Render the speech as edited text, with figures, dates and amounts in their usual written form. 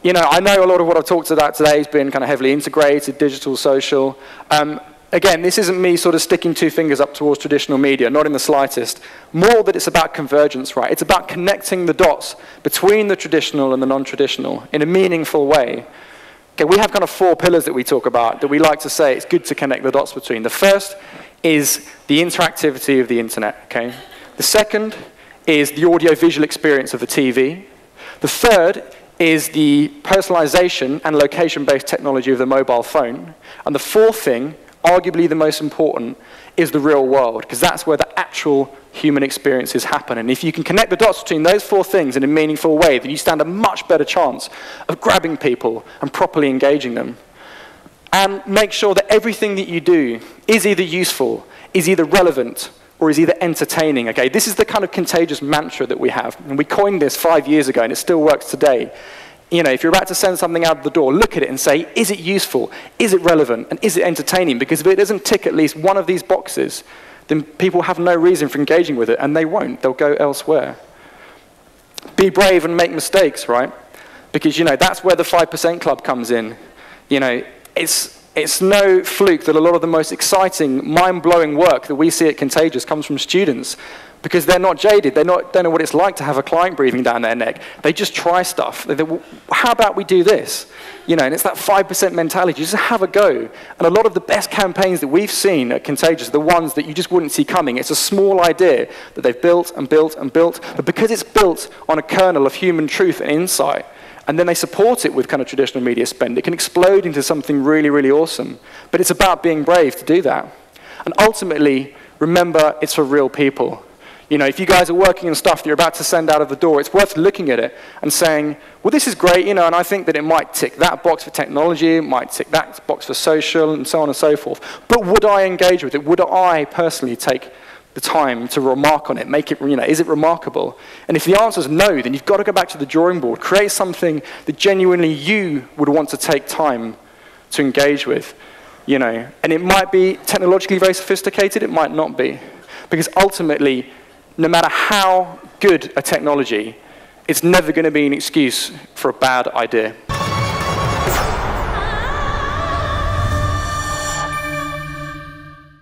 You know, I know a lot of what I've talked about today has been kind of heavily integrated, digital, social. Again, this isn't me sort of sticking two fingers up towards traditional media, not in the slightest. More that it's about convergence, right? It's about connecting the dots between the traditional and the non-traditional in a meaningful way. Okay, we have kind of 4 pillars that we talk about that we like to say it's good to connect the dots between. The first is the interactivity of the internet, okay? The second is the audio-visual experience of the TV. The third is the personalization and location-based technology of the mobile phone. And the fourth thing, arguably the most important, is the real world, because that's where the actual human experiences happen. And if you can connect the dots between those 4 things in a meaningful way, then you stand a much better chance of grabbing people and properly engaging them. And make sure that everything that you do is either useful, is either relevant, or is either entertaining, okay? This is the kind of contagious mantra that we have. And we coined this 5 years ago, and it still works today. You know, if you're about to send something out the door, look at it and say, is it useful? Is it relevant? And is it entertaining? Because if it doesn't tick at least one of these boxes, then people have no reason for engaging with it, and they won't. They'll go elsewhere. Be brave and make mistakes, right? Because, you know, that's where the 5% club comes in. You know, it's no fluke that a lot of the most exciting, mind-blowing work that we see at Contagious comes from students, because they're not jaded. They don't know what it's like to have a client breathing down their neck. They just try stuff. They think, well, how about we do this? You know, and it's that 5% mentality. Just have a go. And a lot of the best campaigns that we've seen at Contagious are the ones that you just wouldn't see coming. It's a small idea that they've built and built and built, but because it's built on a kernel of human truth and insight, and then they support it with kind of traditional media spend, it can explode into something really, really awesome. But it's about being brave to do that. And ultimately, remember, it's for real people. You know, if you guys are working on stuff that you're about to send out of the door, it's worth looking at it and saying, well, this is great, you know, and I think that it might tick that box for technology, it might tick that box for social, and so on and so forth. But would I engage with it? Would I personally take the time to remark on it, make it, you know, is it remarkable? And if the answer is no, then you've got to go back to the drawing board, create something that genuinely you would want to take time to engage with, you know. And it might be technologically very sophisticated, it might not be. Because ultimately, no matter how good a technology, it's never going to be an excuse for a bad idea.